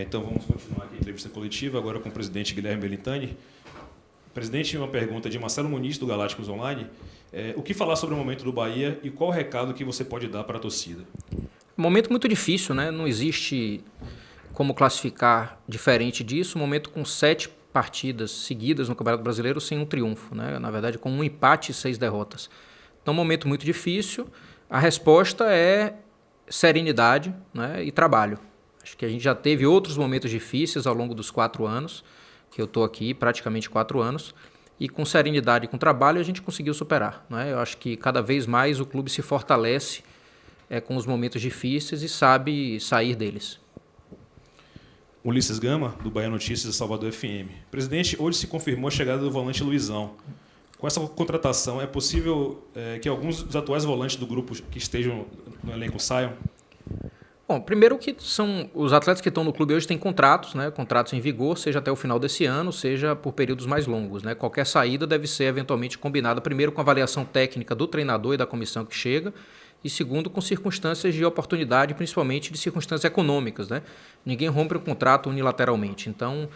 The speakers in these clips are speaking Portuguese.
Então vamos continuar aqui a entrevista coletiva, agora com o presidente Guilherme Belintani. Presidente, uma pergunta de Marcelo Muniz, do Galácticos Online. O que falar sobre o momento do Bahia e qual o recado que você pode dar para a torcida? Um momento muito difícil, né? Não existe como classificar diferente disso. Um momento com 7 partidas seguidas no Campeonato Brasileiro sem um triunfo, né? Na verdade, com um empate e 6 derrotas. Então, um momento muito difícil. A resposta é serenidade, né? E trabalho. Acho que a gente já teve outros momentos difíceis ao longo dos 4 anos, que eu estou aqui, praticamente 4 anos, e com serenidade e com trabalho a gente conseguiu superar, né? Eu acho que cada vez mais o clube se fortalece com os momentos difíceis e sabe sair deles. Ulisses Gama, do Bahia Notícias e Salvador FM. Presidente, hoje se confirmou a chegada do volante Luizão. Com essa contratação, é possível que alguns dos atuais volantes do grupo que estejam no elenco saiam? Bom, primeiro que são os atletas que estão no clube hoje têm contratos, né? Contratos em vigor, seja até o final desse ano, seja por períodos mais longos, né? Qualquer saída deve ser eventualmente combinada primeiro com a avaliação técnica do treinador e da comissão que chega, e segundo, com circunstâncias de oportunidade, principalmente de circunstâncias econômicas, né? Ninguém rompe um contrato unilateralmente. Então,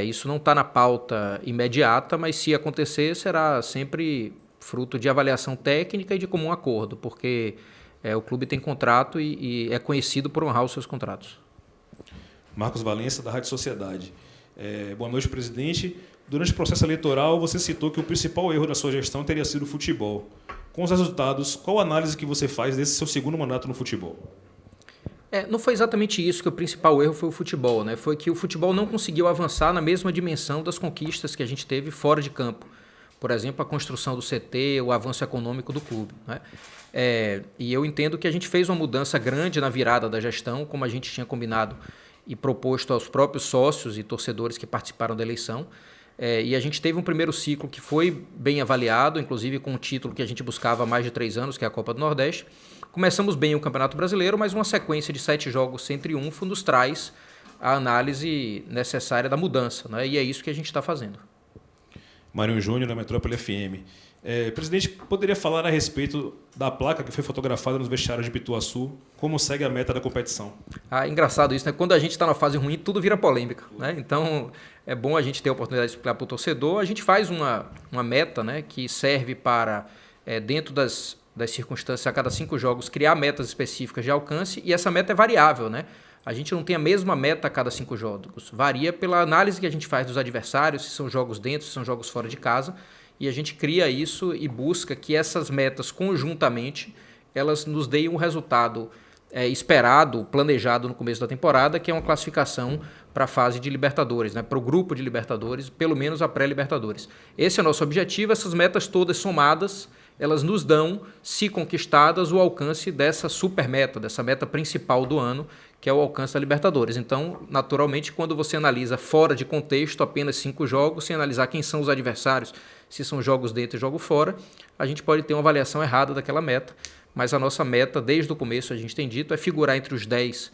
isso não está na pauta imediata, mas se acontecer, será sempre fruto de avaliação técnica e de comum acordo, porque o clube tem contrato e é conhecido por honrar os seus contratos. Marcos Valença, da Rádio Sociedade. Boa noite, presidente. Durante o processo eleitoral, você citou que o principal erro da sua gestão teria sido o futebol. Com os resultados, qual a análise que você faz desse seu segundo mandato no futebol? Não foi exatamente isso que o principal erro foi o futebol, né? Foi que o futebol não conseguiu avançar na mesma dimensão das conquistas que a gente teve fora de campo. Por exemplo, a construção do CT, o avanço econômico do clube, né? E eu entendo que a gente fez uma mudança grande na virada da gestão, como a gente tinha combinado e proposto aos próprios sócios e torcedores que participaram da eleição. E a gente teve um primeiro ciclo que foi bem avaliado, inclusive com um título que a gente buscava há mais de 3 anos, que é a Copa do Nordeste. Começamos bem o Campeonato Brasileiro, mas uma sequência de 7 jogos sem triunfo nos traz a análise necessária da mudança, né? E é isso que a gente está fazendo. Marinho Júnior, da Metrópole FM. Presidente, poderia falar a respeito da placa que foi fotografada nos vestiários de Pituaçu? Como segue a meta da competição? Engraçado isso, né? Quando a gente está na fase ruim, tudo vira polêmica, né? Então, é bom a gente ter a oportunidade de explicar para o torcedor. A gente faz uma meta, né, que serve para, dentro das circunstâncias, a cada 5 jogos, criar metas específicas de alcance, e essa meta é variável, né? A gente não tem a mesma meta a cada 5 jogos. Varia pela análise que a gente faz dos adversários, se são jogos dentro, se são jogos fora de casa. E a gente cria isso e busca que essas metas, conjuntamente, elas nos deem um resultado esperado, planejado no começo da temporada, que é uma classificação para a fase de Libertadores, né? Para o grupo de Libertadores, pelo menos a pré-Libertadores. Esse é o nosso objetivo. Essas metas todas somadas, elas nos dão, se conquistadas, o alcance dessa super meta, dessa meta principal do ano, que é o alcance da Libertadores. Então, naturalmente, quando você analisa fora de contexto apenas 5 jogos, sem analisar quem são os adversários, se são jogos dentro e jogo fora, a gente pode ter uma avaliação errada daquela meta. Mas a nossa meta, desde o começo, a gente tem dito, é figurar entre os 10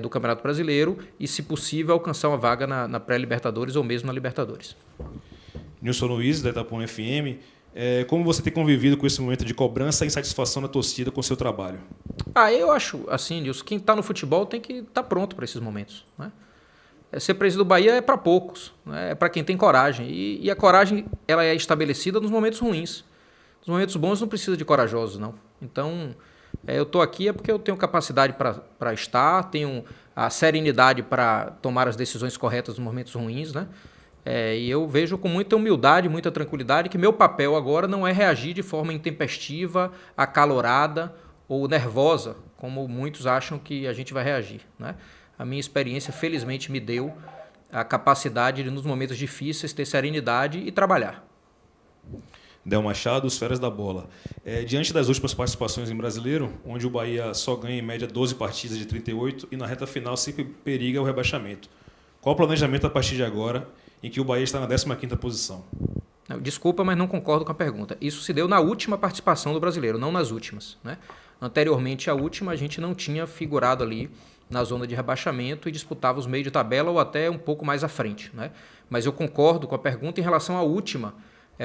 do Campeonato Brasileiro e, se possível, alcançar uma vaga na pré-Libertadores ou mesmo na Libertadores. Nilson Luiz, da Itapona FM. Como você tem convivido com esse momento de cobrança e insatisfação da torcida com o seu trabalho? Eu acho, assim, Nilson, quem está no futebol tem que estar pronto para esses momentos, né? Ser presidente do Bahia é para poucos, né? É para quem tem coragem. E a coragem ela é estabelecida nos momentos ruins. Nos momentos bons não precisa de corajosos, não. Então, eu estou aqui porque eu tenho capacidade para estar, tenho a serenidade para tomar as decisões corretas nos momentos ruins, né? E eu vejo com muita humildade, muita tranquilidade que meu papel agora não é reagir de forma intempestiva, acalorada ou nervosa, como muitos acham que a gente vai reagir, né? A minha experiência, felizmente, me deu a capacidade de, nos momentos difíceis, ter serenidade e trabalhar. Del Machado, os Feras da Bola. Diante das últimas participações em Brasileiro, onde o Bahia só ganha em média 12 partidas de 38 e na reta final sempre periga o rebaixamento. Qual o planejamento a partir de agora, em que o Bahia está na 15ª posição? Desculpa, mas não concordo com a pergunta. Isso se deu na última participação do Brasileiro, não nas últimas, né? Anteriormente à última, a gente não tinha figurado ali na zona de rebaixamento e disputava os meios de tabela ou até um pouco mais à frente, né? Mas eu concordo com a pergunta em relação à última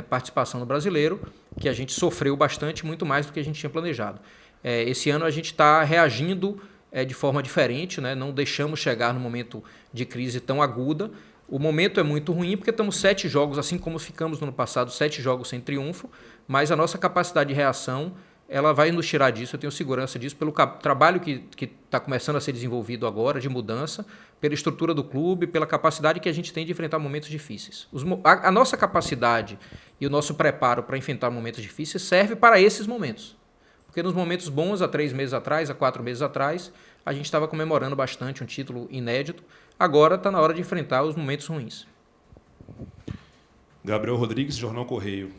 participação no Brasileiro, que a gente sofreu bastante, muito mais do que a gente tinha planejado. Esse ano a gente está reagindo de forma diferente, né? Não deixamos chegar no momento de crise tão aguda. O momento é muito ruim porque estamos 7 jogos, assim como ficamos no ano passado, 7 jogos sem triunfo, mas a nossa capacidade de reação ela vai nos tirar disso, eu tenho segurança disso, pelo trabalho que está começando a ser desenvolvido agora, de mudança, pela estrutura do clube, pela capacidade que a gente tem de enfrentar momentos difíceis. A nossa capacidade e o nosso preparo para enfrentar momentos difíceis serve para esses momentos. Porque nos momentos bons, há 3 meses atrás, há 4 meses atrás, a gente estava comemorando bastante um título inédito. Agora está na hora de enfrentar os momentos ruins. Gabriel Rodrigues, Jornal Correio.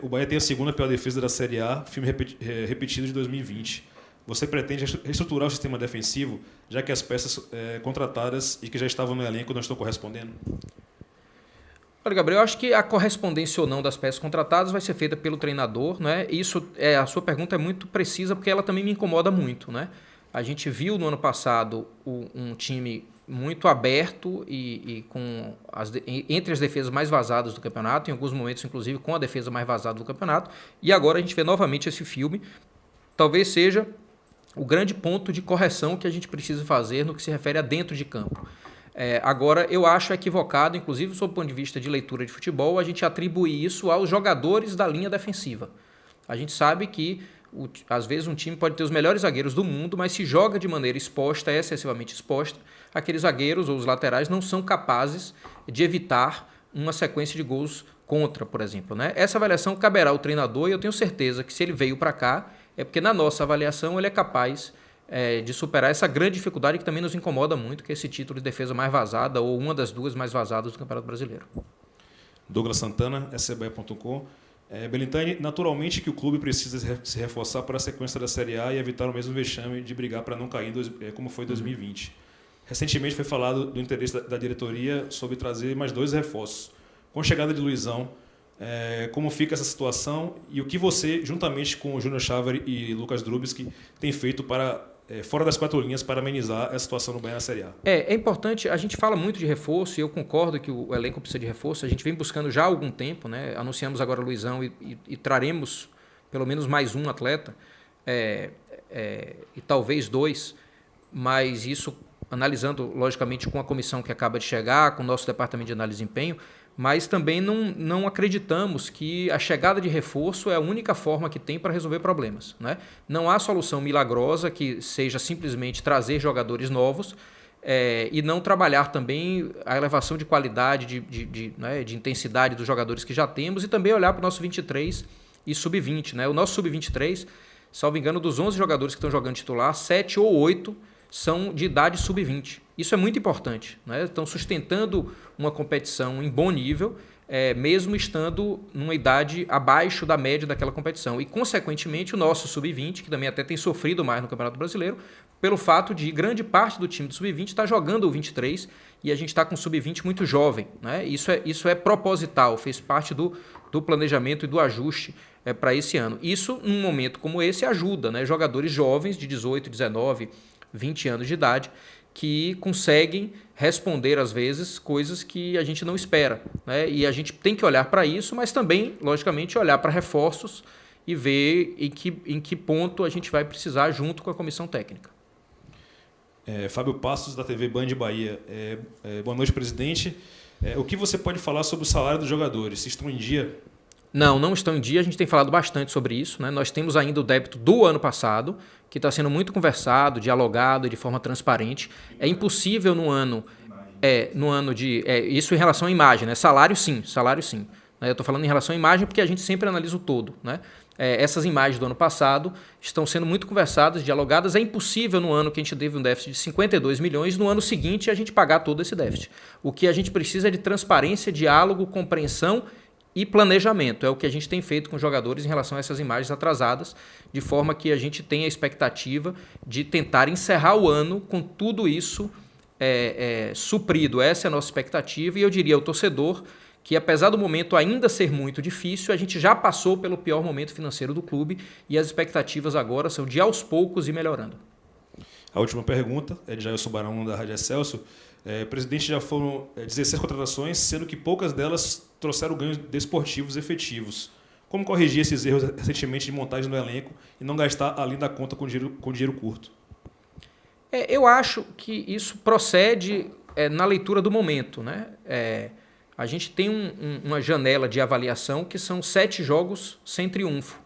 O Bahia tem a segunda pior defesa da Série A, filme repetido de 2020. Você pretende reestruturar o sistema defensivo, já que as peças contratadas e que já estavam no elenco não estão correspondendo? Olha, Gabriel, eu acho que a correspondência ou não das peças contratadas vai ser feita pelo treinador, né? Isso, a sua pergunta é muito precisa porque ela também me incomoda muito, né? A gente viu no ano passado um time muito aberto e com entre as defesas mais vazadas do campeonato, em alguns momentos, inclusive, com a defesa mais vazada do campeonato. E agora a gente vê novamente esse filme. Talvez seja o grande ponto de correção que a gente precisa fazer no que se refere a dentro de campo. Agora, eu acho equivocado, inclusive, sob o ponto de vista de leitura de futebol, a gente atribuir isso aos jogadores da linha defensiva. A gente sabe que às vezes um time pode ter os melhores zagueiros do mundo, mas se joga de maneira exposta, excessivamente exposta, aqueles zagueiros ou os laterais não são capazes de evitar uma sequência de gols contra, por exemplo, né? Essa avaliação caberá ao treinador e eu tenho certeza que se ele veio para cá é porque na nossa avaliação ele é capaz de superar essa grande dificuldade que também nos incomoda muito, que é esse título de defesa mais vazada ou uma das 2 mais vazadas do Campeonato Brasileiro. Douglas Santana, sbe.com. Belintani, naturalmente que o clube precisa se reforçar para a sequência da Série A e evitar o mesmo vexame de brigar para não cair como foi em 2020. Recentemente foi falado do interesse da diretoria sobre trazer mais 2 reforços. Com a chegada de Luizão, como fica essa situação e o que você, juntamente com o Júnior Chávari e Lucas Drubsky, tem feito para fora das 4 linhas para amenizar a situação no Bahia na Série A? É importante, a gente fala muito de reforço e eu concordo que o elenco precisa de reforço, a gente vem buscando já há algum tempo, né? Anunciamos agora o Luizão e traremos pelo menos mais um atleta e talvez 2, mas isso analisando logicamente com a comissão que acaba de chegar, com o nosso departamento de análise de desempenho, mas também não acreditamos que a chegada de reforço é a única forma que tem para resolver problemas, né? Não há solução milagrosa que seja simplesmente trazer jogadores novos e não trabalhar também a elevação de qualidade, de intensidade dos jogadores que já temos e também olhar para o nosso 23 e sub-20, né? O nosso sub-23, salvo engano, dos 11 jogadores que estão jogando titular, 7 ou 8 são de idade sub-20. Isso é muito importante, né? Estão sustentando uma competição em bom nível, mesmo estando numa idade abaixo da média daquela competição. E, consequentemente, o nosso sub-20, que também até tem sofrido mais no Campeonato Brasileiro, pelo fato de grande parte do time do sub-20 estar jogando o 23 e a gente está com o sub-20 muito jovem, né? Isso é proposital, fez parte do planejamento e do ajuste para esse ano. Isso, num momento como esse, ajuda, né? Jogadores jovens de 18, 19, 20 anos de idade que conseguem responder, às vezes, coisas que a gente não espera, né? E a gente tem que olhar para isso, mas também, logicamente, olhar para reforços e ver em que ponto a gente vai precisar junto com a comissão técnica. Fábio Passos, da TV Band Bahia. Boa noite, presidente. O que você pode falar sobre o salário dos jogadores? Se estão em dia? Não estão em dia, a gente tem falado bastante sobre isso, né? Nós temos ainda o débito do ano passado, que está sendo muito conversado, dialogado de forma transparente. É impossível no ano de... isso em relação à imagem, né? Salário sim. Eu estou falando em relação à imagem porque a gente sempre analisa o todo, né? Essas imagens do ano passado estão sendo muito conversadas, dialogadas. É impossível no ano que a gente teve um déficit de 52 milhões, no ano seguinte a gente pagar todo esse déficit. O que a gente precisa é de transparência, diálogo, compreensão e planejamento. É o que a gente tem feito com os jogadores em relação a essas imagens atrasadas, de forma que a gente tenha a expectativa de tentar encerrar o ano com tudo isso suprido. Essa é a nossa expectativa e eu diria ao torcedor que, apesar do momento ainda ser muito difícil, a gente já passou pelo pior momento financeiro do clube e as expectativas agora são de aos poucos ir melhorando. A última pergunta é de Jailson Barão, da Rádio Excelsior. Presidente, já foram 16 contratações, sendo que poucas delas trouxeram ganhos desportivos efetivos. Como corrigir esses erros recentemente de montagem do elenco e não gastar além da conta com dinheiro curto? Eu acho que isso procede na leitura do momento, né? A gente tem uma janela de avaliação que são 7 jogos sem triunfo.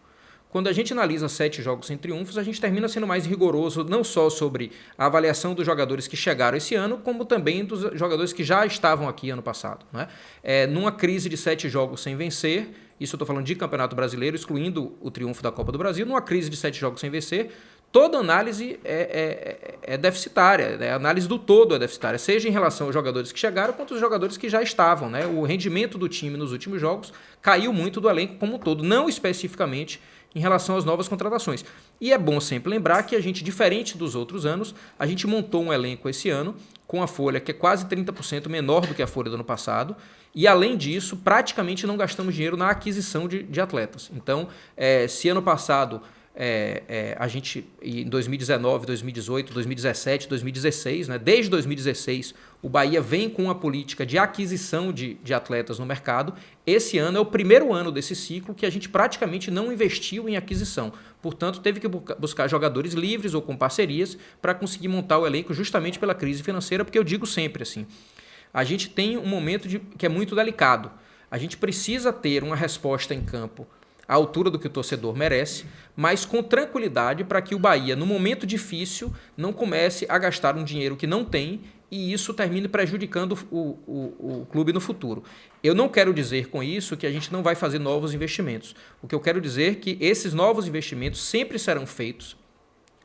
Quando a gente analisa 7 jogos sem triunfos, a gente termina sendo mais rigoroso não só sobre a avaliação dos jogadores que chegaram esse ano, como também dos jogadores que já estavam aqui ano passado, né? Numa crise de 7 jogos sem vencer, isso eu estou falando de Campeonato Brasileiro, excluindo o triunfo da Copa do Brasil, numa crise de 7 jogos sem vencer, toda análise é deficitária, a análise do todo é deficitária, seja em relação aos jogadores que chegaram, quanto aos jogadores que já estavam, né? O rendimento do time nos últimos jogos caiu muito do elenco como um todo, não especificamente em relação às novas contratações. E é bom sempre lembrar que a gente, diferente dos outros anos, a gente montou um elenco esse ano com a folha que é quase 30% menor do que a folha do ano passado, e além disso, praticamente não gastamos dinheiro na aquisição de atletas. Então, se ano passado a gente, em 2019, 2018, 2017, 2016, né, desde 2016, o Bahia vem com uma política de aquisição de atletas no mercado. Esse ano é o primeiro ano desse ciclo que a gente praticamente não investiu em aquisição. Portanto, teve que buscar jogadores livres ou com parcerias para conseguir montar o elenco justamente pela crise financeira, porque eu digo sempre assim, a gente tem um momento que é muito delicado. A gente precisa ter uma resposta em campo à altura do que o torcedor merece, mas com tranquilidade para que o Bahia, no momento difícil, não comece a gastar um dinheiro que não tem e isso termine prejudicando o clube no futuro. Eu não quero dizer com isso que a gente não vai fazer novos investimentos. O que eu quero dizer é que esses novos investimentos sempre serão feitos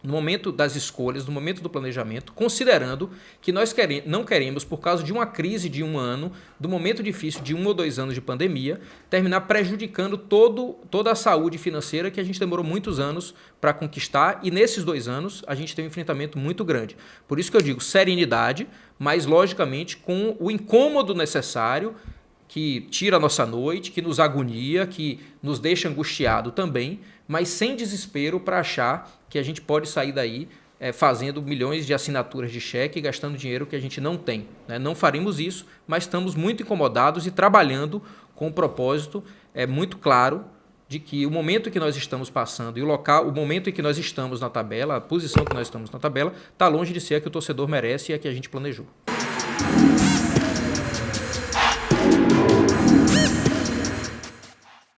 no momento das escolhas, no momento do planejamento, considerando que nós não queremos, por causa de uma crise de um ano, do momento difícil de 1 ou 2 anos de pandemia, terminar prejudicando toda a saúde financeira que a gente demorou muitos anos para conquistar, e nesses 2 anos a gente tem um enfrentamento muito grande. Por isso que eu digo serenidade, mas logicamente com o incômodo necessário, que tira a nossa noite, que nos agonia, que nos deixa angustiado também, mas sem desespero para achar que a gente pode sair daí fazendo milhões de assinaturas de cheque e gastando dinheiro que a gente não tem, né? Não faremos isso, mas estamos muito incomodados e trabalhando com um propósito muito claro de que o momento que nós estamos passando e o momento em que nós estamos na tabela, a posição que nós estamos na tabela, está longe de ser a que o torcedor merece e a que a gente planejou.